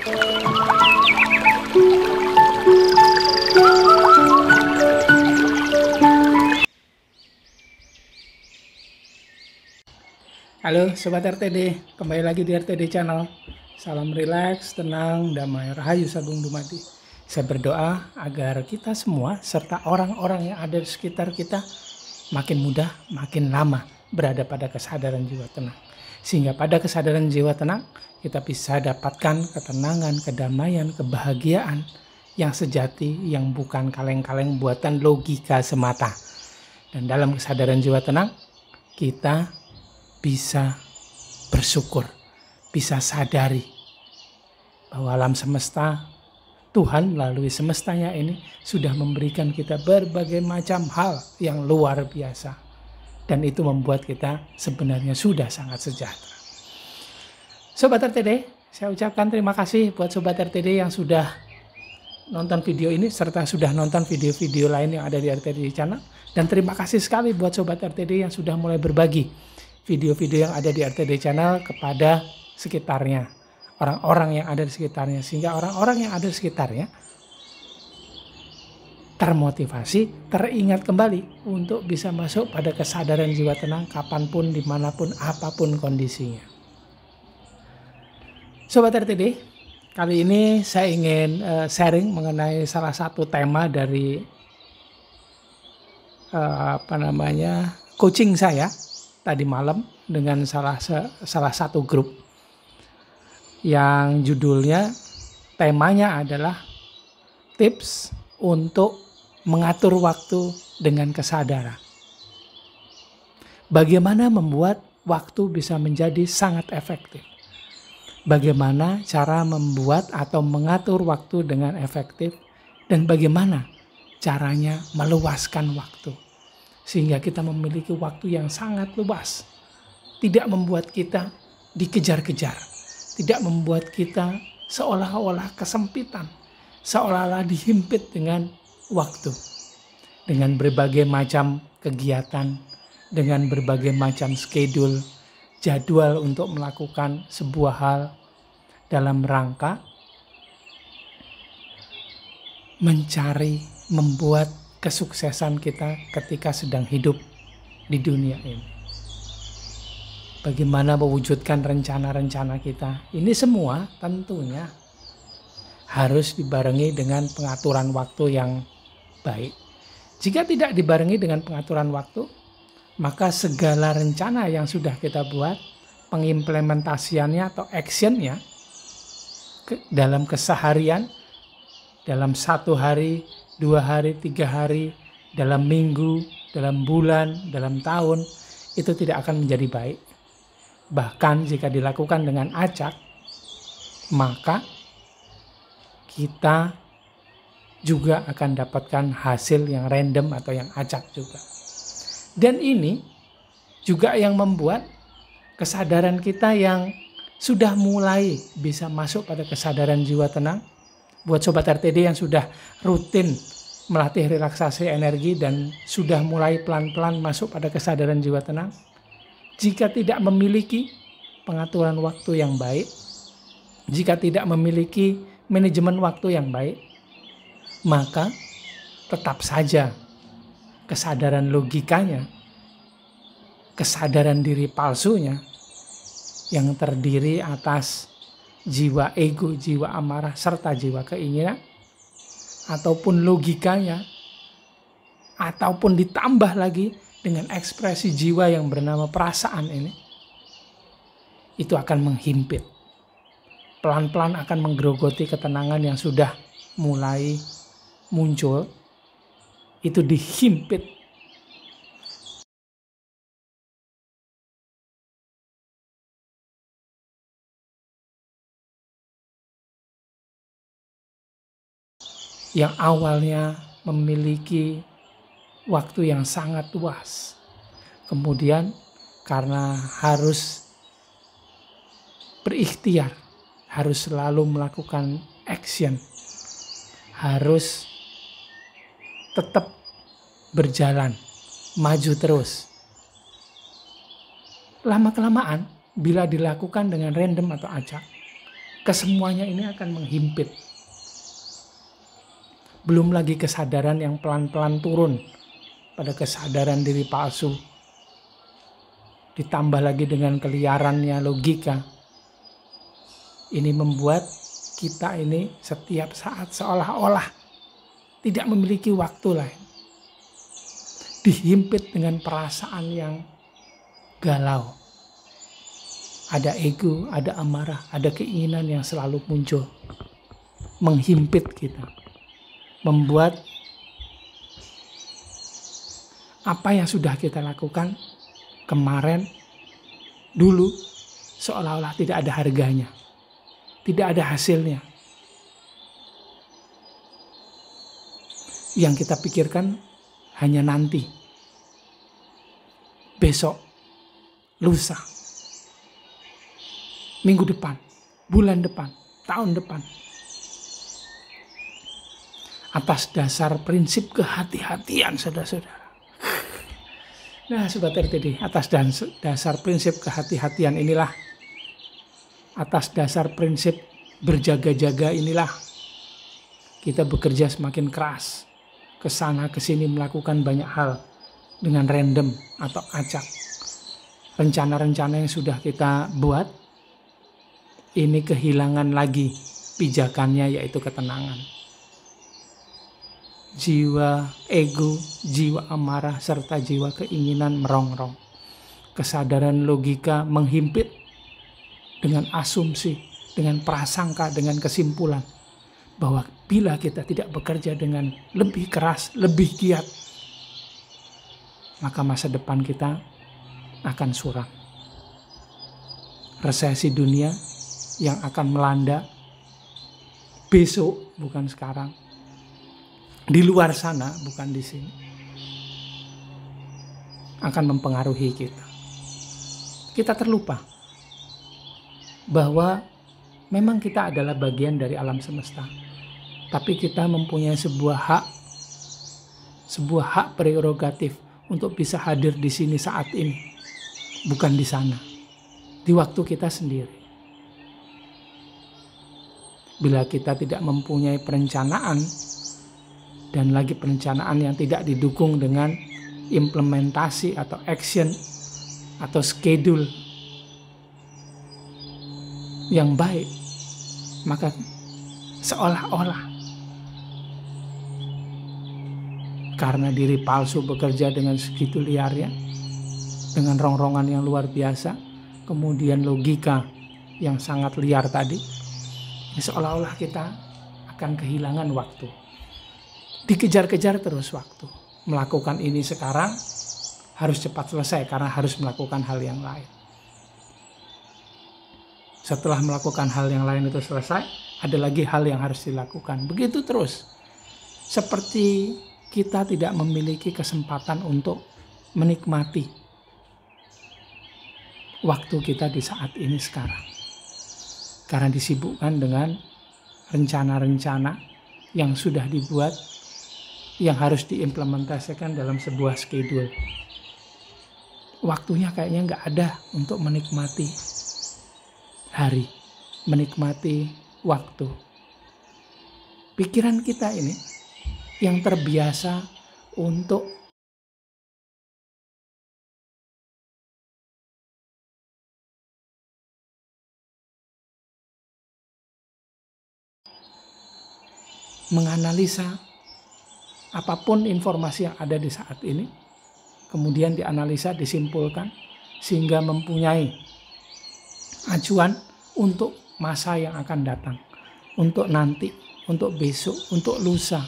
Halo Sobat RTD, kembali lagi di RTD Channel. Salam rileks, tenang, damai, rahayu sagung dumadi. Saya berdoa agar kita semua serta orang-orang yang ada di sekitar kita makin mudah, makin lama berada pada kesadaran jiwa tenang. Sehingga pada kesadaran jiwa tenang kita bisa dapatkan ketenangan, kedamaian, kebahagiaan yang sejati, yang bukan kaleng-kaleng buatan logika semata. Dan dalam kesadaran jiwa tenang kita bisa bersyukur, bisa sadari bahwa alam semesta, Tuhan melalui semestanya ini sudah memberikan kita berbagai macam hal yang luar biasa. Dan itu membuat kita sebenarnya sudah sangat sejahtera. Sobat RTD, saya ucapkan terima kasih buat Sobat RTD yang sudah nonton video ini serta sudah nonton video-video lain yang ada di RTD Channel. Dan terima kasih sekali buat Sobat RTD yang sudah mulai berbagi video-video yang ada di RTD Channel kepada sekitarnya, orang-orang yang ada di sekitarnya, sehingga orang-orang yang ada di sekitarnya termotivasi, teringat kembali untuk bisa masuk pada kesadaran jiwa tenang kapanpun, dimanapun, apapun kondisinya. Sobat RTD, kali ini saya ingin sharing mengenai salah satu tema dari coaching saya tadi malam dengan salah satu grup yang judulnya, temanya adalah tips untuk mengatur waktu dengan kesadaran. Bagaimana membuat waktu bisa menjadi sangat efektif? Bagaimana cara membuat atau mengatur waktu dengan efektif? Dan bagaimana caranya meluaskan waktu? Sehingga kita memiliki waktu yang sangat luas. Tidak membuat kita dikejar-kejar. Tidak membuat kita seolah-olah kesempitan. Seolah-olah dihimpit dengan waktu. Dengan berbagai macam kegiatan. Dengan berbagai macam schedule. Jadwal untuk melakukan sebuah hal. Dalam rangka mencari, membuat kesuksesan kita ketika sedang hidup di dunia ini. Bagaimana mewujudkan rencana-rencana kita. Ini semua tentunya harus dibarengi dengan pengaturan waktu yang baik. Jika tidak dibarengi dengan pengaturan waktu, maka segala rencana yang sudah kita buat, pengimplementasiannya atau actionnya dalam keseharian, dalam 1 hari, 2 hari, 3 hari, dalam minggu, dalam bulan, dalam tahun, itu tidak akan menjadi baik. Bahkan jika dilakukan dengan acak, maka kita juga akan dapatkan hasil yang random atau yang acak juga. Dan ini juga yang membuat kesadaran kita yang sudah mulai bisa masuk pada kesadaran jiwa tenang. Buat Sobat RTD yang sudah rutin melatih relaksasi energi dan sudah mulai pelan-pelan masuk pada kesadaran jiwa tenang. Jika tidak memiliki pengaturan waktu yang baik, jika tidak memiliki manajemen waktu yang baik, maka tetap saja kesadaran logikanya, kesadaran diri palsunya yang terdiri atas jiwa ego, jiwa amarah, serta jiwa keinginan, ataupun logikanya, ataupun ditambah lagi dengan ekspresi jiwa yang bernama perasaan ini, itu akan menghimpit. Pelan-pelan akan menggerogoti ketenangan yang sudah mulai muncul, itu dihimpit. Yang awalnya memiliki waktu yang sangat luas. Kemudian karena harus berikhtiar, harus selalu melakukan action, harus tetap berjalan, maju terus. Lama-kelamaan bila dilakukan dengan random atau acak, Kesemuanya ini akan menghimpit. Belum lagi kesadaran yang pelan-pelan turun pada kesadaran diri palsu. Ditambah lagi dengan keliarannya logika. Ini membuat kita ini setiap saat seolah-olah tidak memiliki waktu lain. Dihimpit dengan perasaan yang galau. Ada ego, ada amarah, ada keinginan yang selalu muncul. Menghimpit kita. Membuat apa yang sudah kita lakukan kemarin, dulu, seolah-olah tidak ada harganya. Tidak ada hasilnya. Yang kita pikirkan hanya nanti. Besok, lusa, minggu depan, bulan depan, tahun depan. Atas dasar prinsip kehati-hatian, saudara-saudara. Nah, Sobat RTD, atas dasar prinsip kehati-hatian inilah, atas dasar prinsip berjaga-jaga inilah, kita bekerja semakin keras, kesana kesini melakukan banyak hal dengan random atau acak. Rencana-rencana yang sudah kita buat, ini kehilangan lagi pijakannya, yaitu ketenangan. Jiwa ego, jiwa amarah, serta jiwa keinginan merongrong. Kesadaran logika menghimpit dengan asumsi, dengan prasangka, dengan kesimpulan bahwa bila kita tidak bekerja dengan lebih keras, lebih giat, maka masa depan kita akan suram. Resesi dunia yang akan melanda besok, bukan sekarang. Di luar sana, bukan di sini, akan mempengaruhi kita. Kita terlupa bahwa memang kita adalah bagian dari alam semesta, tapi kita mempunyai sebuah hak prerogatif untuk bisa hadir di sini saat ini, bukan di sana, di waktu kita sendiri. Bila kita tidak mempunyai perencanaan, dan lagi perencanaan yang tidak didukung dengan implementasi atau action atau schedule yang baik, maka seolah-olah karena diri palsu bekerja dengan segitu liarnya, dengan rongrongan yang luar biasa, kemudian logika yang sangat liar tadi, seolah-olah kita akan kehilangan waktu. Dikejar-kejar terus waktu. Melakukan ini sekarang harus cepat selesai karena harus melakukan hal yang lain. Setelah melakukan hal yang lain itu selesai, ada lagi hal yang harus dilakukan. Begitu terus. Seperti kita tidak memiliki kesempatan untuk menikmati waktu kita di saat ini sekarang. Karena disibukkan dengan rencana-rencana yang sudah dibuat, yang harus diimplementasikan dalam sebuah schedule. Waktunya kayaknya nggak ada untuk menikmati hari, menikmati waktu. Pikiran kita ini yang terbiasa untuk menganalisa apapun informasi yang ada di saat ini, kemudian dianalisa, disimpulkan, sehingga mempunyai acuan untuk masa yang akan datang, untuk nanti, untuk besok, untuk lusa,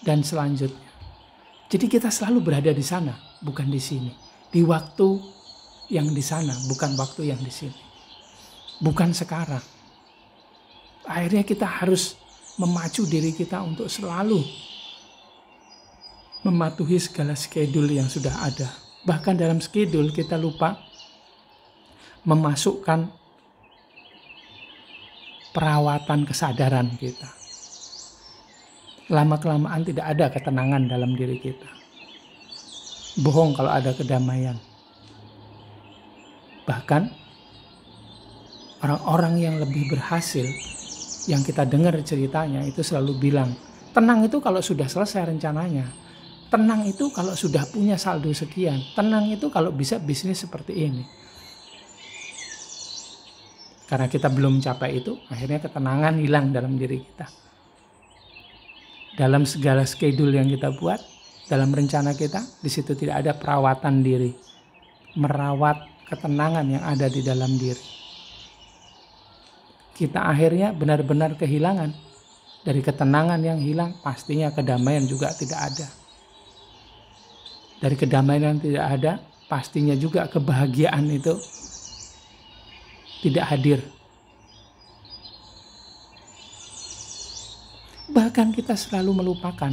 dan selanjutnya. Jadi kita selalu berada di sana, bukan di sini. Di waktu yang di sana, bukan waktu yang di sini. Bukan sekarang. Akhirnya kita harus memacu diri kita untuk selalu mematuhi segala schedule yang sudah ada. Bahkan dalam schedule kita lupa memasukkan perawatan kesadaran kita. Lama-kelamaan tidak ada ketenangan dalam diri kita. Bohong kalau ada kedamaian. Bahkan orang-orang yang lebih berhasil, yang kita dengar ceritanya itu selalu bilang, tenang itu kalau sudah selesai rencananya. Tenang itu kalau sudah punya saldo sekian. Tenang itu kalau bisa bisnis seperti ini. Karena kita belum capai itu, akhirnya ketenangan hilang dalam diri kita. Dalam segala schedule yang kita buat, dalam rencana kita, di situ tidak ada perawatan diri. Merawat ketenangan yang ada di dalam diri. Kita akhirnya benar-benar kehilangan. Dari ketenangan yang hilang, pastinya kedamaian juga tidak ada. Dari kedamaian yang tidak ada, pastinya juga kebahagiaan itu tidak hadir. Bahkan kita selalu melupakan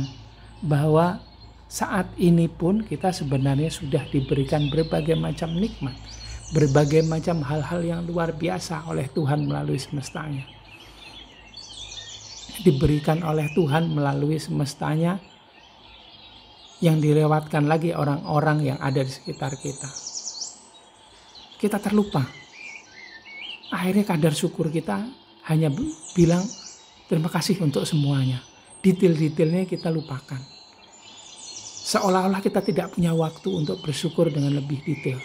bahwa saat ini pun kita sebenarnya sudah diberikan berbagai macam nikmat, berbagai macam hal-hal yang luar biasa oleh Tuhan melalui semestanya. Diberikan oleh Tuhan melalui semestanya yang dilewatkan lagi orang-orang yang ada di sekitar kita. Kita terlupa. Akhirnya kadar syukur kita hanya bilang terima kasih untuk semuanya. Detail-detailnya kita lupakan. Seolah-olah kita tidak punya waktu untuk bersyukur dengan lebih detail.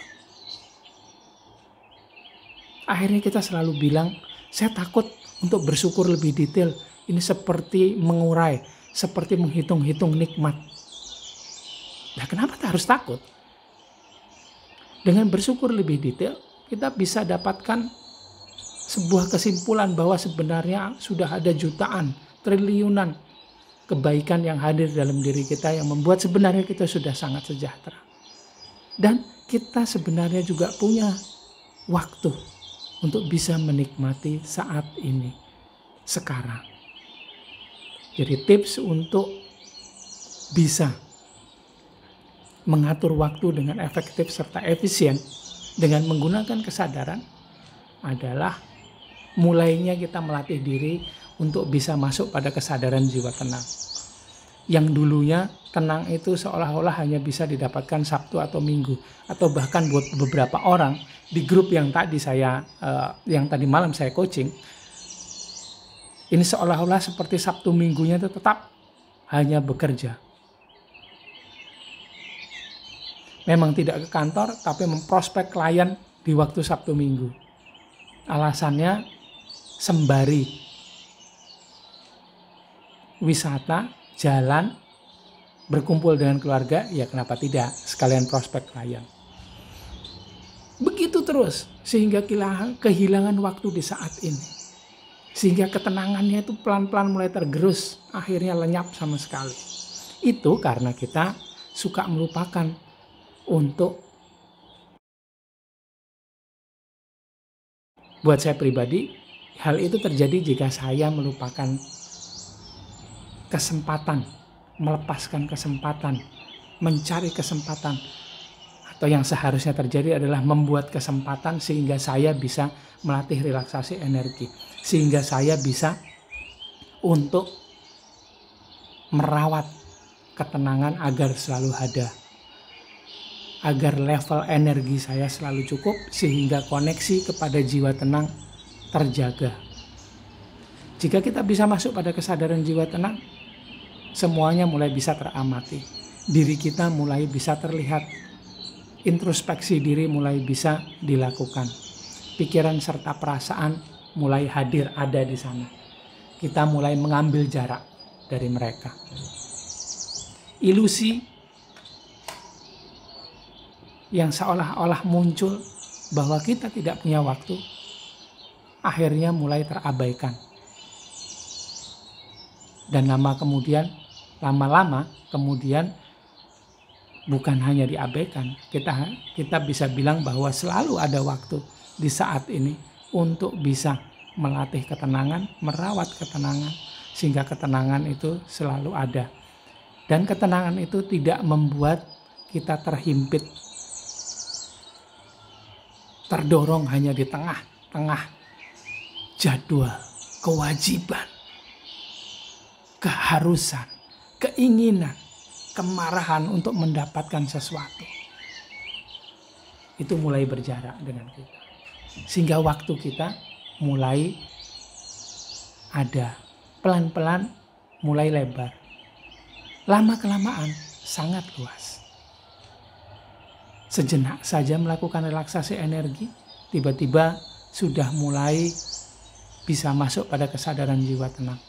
Akhirnya kita selalu bilang, saya takut untuk bersyukur lebih detail. Ini seperti mengurai, seperti menghitung-hitung nikmat. Nah, kenapa kita harus takut? Dengan bersyukur lebih detail, kita bisa dapatkan sebuah kesimpulan bahwa sebenarnya sudah ada jutaan, triliunan kebaikan yang hadir dalam diri kita yang membuat sebenarnya kita sudah sangat sejahtera. Dan kita sebenarnya juga punya waktu untuk bisa menikmati saat ini, sekarang. Jadi tips untuk bisa mengatur waktu dengan efektif serta efisien dengan menggunakan kesadaran adalah mulainya kita melatih diri untuk bisa masuk pada kesadaran jiwa tenang. Yang dulunya tenang itu seolah-olah hanya bisa didapatkan Sabtu atau Minggu, atau bahkan buat beberapa orang di grup yang tadi malam saya coaching, ini seolah-olah seperti Sabtu Minggunya itu tetap hanya bekerja. Memang tidak ke kantor, tapi memprospek klien di waktu Sabtu Minggu. Alasannya sembari wisata, jalan, berkumpul dengan keluarga, ya kenapa tidak, sekalian prospek klien. Begitu terus, sehingga kehilangan waktu di saat ini. Sehingga ketenangannya itu pelan-pelan mulai tergerus, akhirnya lenyap sama sekali. Itu karena kita suka melupakan untuk, buat saya pribadi, hal itu terjadi jika saya melupakan kesempatan, melepaskan kesempatan, mencari kesempatan. Atau yang seharusnya terjadi adalah membuat kesempatan sehingga saya bisa melatih relaksasi energi. Sehingga saya bisa untuk merawat ketenangan agar selalu ada. Agar level energi saya selalu cukup sehingga koneksi kepada jiwa tenang terjaga. Jika kita bisa masuk pada kesadaran jiwa tenang, semuanya mulai bisa teramati. Diri kita mulai bisa terlihat. Introspeksi diri mulai bisa dilakukan. Pikiran serta perasaan mulai hadir ada di sana. Kita mulai mengambil jarak dari mereka. Ilusi yang seolah-olah muncul bahwa kita tidak punya waktu, akhirnya mulai terabaikan. Dan lama-lama kemudian bukan hanya diabaikan, kita bisa bilang bahwa selalu ada waktu di saat ini untuk bisa melatih ketenangan, merawat ketenangan, sehingga ketenangan itu selalu ada. Dan ketenangan itu tidak membuat kita terhimpit, terdorong hanya di tengah-tengah jadwal, kewajiban, keharusan, keinginan, kemarahan untuk mendapatkan sesuatu. Itu mulai berjarak dengan kita. Sehingga waktu kita mulai ada, pelan-pelan mulai lebar. Lama-kelamaan sangat luas. Sejenak saja melakukan relaksasi energi, tiba-tiba sudah mulai bisa masuk pada kesadaran jiwa tenang.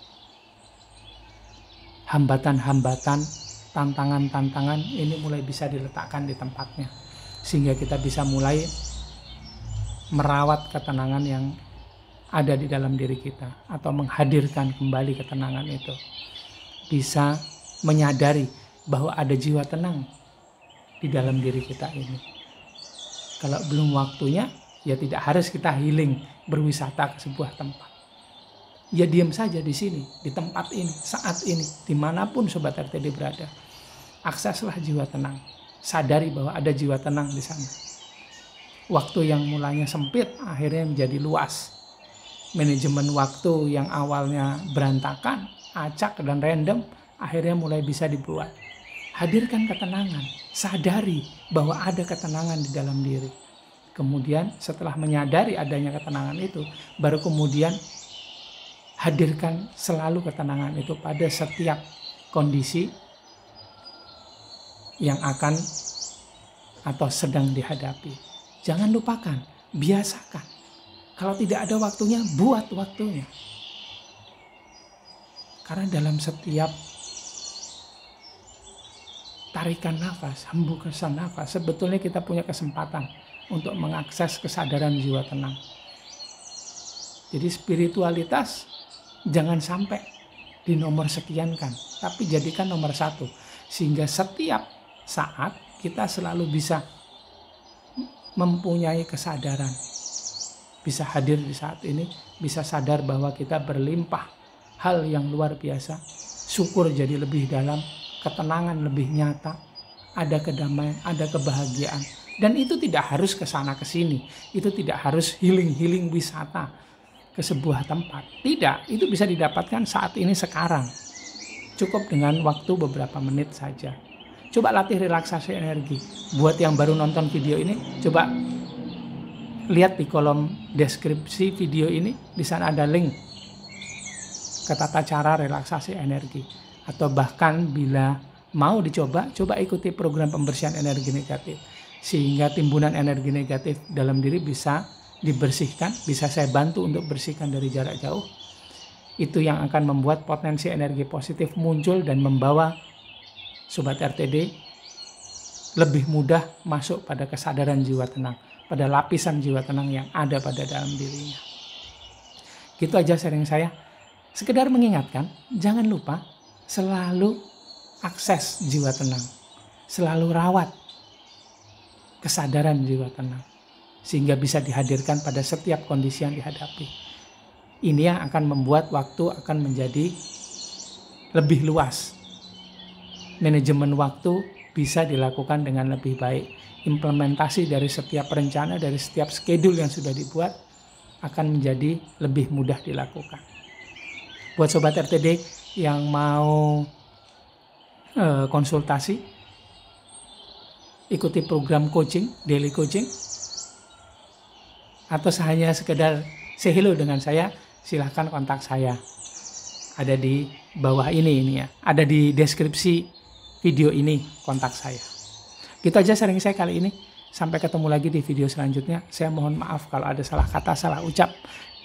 Hambatan-hambatan, tantangan-tantangan ini mulai bisa diletakkan di tempatnya. Sehingga kita bisa mulai merawat ketenangan yang ada di dalam diri kita. Atau menghadirkan kembali ketenangan itu. Bisa menyadari bahwa ada jiwa tenang di dalam diri kita ini. Kalau belum waktunya, ya tidak harus kita healing, berwisata ke sebuah tempat. Ya diam saja di sini, di tempat ini, saat ini, dimanapun Sobat RTD berada. Akseslah jiwa tenang. Sadari bahwa ada jiwa tenang di sana. Waktu yang mulanya sempit, akhirnya menjadi luas. Manajemen waktu yang awalnya berantakan, acak dan random, akhirnya mulai bisa dibuat. Hadirkan ketenangan, sadari bahwa ada ketenangan di dalam diri. Kemudian setelah menyadari adanya ketenangan itu, baru kemudian hadirkan selalu ketenangan itu pada setiap kondisi yang akan atau sedang dihadapi. Jangan lupakan, biasakan. Kalau tidak ada waktunya, buat waktunya. Karena dalam setiap tarikan nafas, hembusan nafas, sebetulnya kita punya kesempatan untuk mengakses kesadaran jiwa tenang. Jadi spiritualitas jangan sampai di nomor sekiankan, tapi jadikan nomor 1. Sehingga setiap saat kita selalu bisa mempunyai kesadaran. Bisa hadir di saat ini, bisa sadar bahwa kita berlimpah hal yang luar biasa. Syukur jadi lebih dalam, ketenangan lebih nyata, ada kedamaian, ada kebahagiaan. Dan itu tidak harus ke sana ke sini, itu tidak harus healing wisata ke sebuah tempat. Tidak, itu bisa didapatkan saat ini sekarang. Cukup dengan waktu beberapa menit saja. Coba latih relaksasi energi. Buat yang baru nonton video ini, coba lihat di kolom deskripsi video ini, di sana ada link ke tata cara relaksasi energi. Atau bahkan bila mau dicoba, coba ikuti program pembersihan energi negatif. Sehingga timbunan energi negatif dalam diri bisa dibersihkan, bisa saya bantu untuk bersihkan dari jarak jauh. Itu yang akan membuat potensi energi positif muncul dan membawa Sobat RTD lebih mudah masuk pada kesadaran jiwa tenang, pada lapisan jiwa tenang yang ada pada dalam dirinya. Gitu aja sharing saya. Sekedar mengingatkan, jangan lupa selalu akses jiwa tenang, selalu rawat kesadaran jiwa tenang, sehingga bisa dihadirkan pada setiap kondisi yang dihadapi. Ini yang akan membuat waktu akan menjadi lebih luas. Manajemen waktu bisa dilakukan dengan lebih baik. Implementasi dari setiap rencana, dari setiap schedule yang sudah dibuat akan menjadi lebih mudah dilakukan. Buat Sobat RTD yang mau konsultasi, ikuti program coaching, daily coaching, atau hanya sekedar say hello dengan saya, silahkan kontak saya. Ada di bawah ini ya. Ada di deskripsi video ini kontak saya. Gitu aja sharing saya kali ini. Sampai ketemu lagi di video selanjutnya. Saya mohon maaf kalau ada salah kata, salah ucap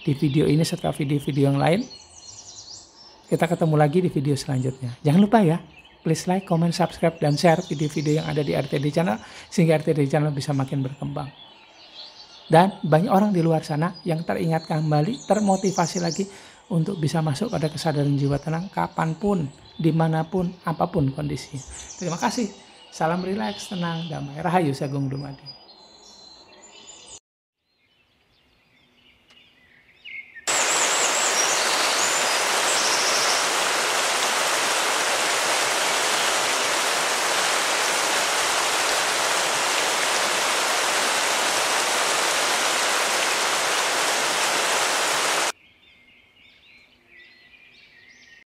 di video ini serta video-video yang lain. Kita ketemu lagi di video selanjutnya. Jangan lupa ya, please like, comment, subscribe, dan share video-video yang ada di RTD Channel sehingga RTD Channel bisa makin berkembang. Dan banyak orang di luar sana yang teringat kembali, termotivasi lagi untuk bisa masuk pada kesadaran jiwa tenang kapanpun, dimanapun, apapun kondisinya. Terima kasih. Salam rileks, tenang, damai, rahayu, Sagung Dumadi.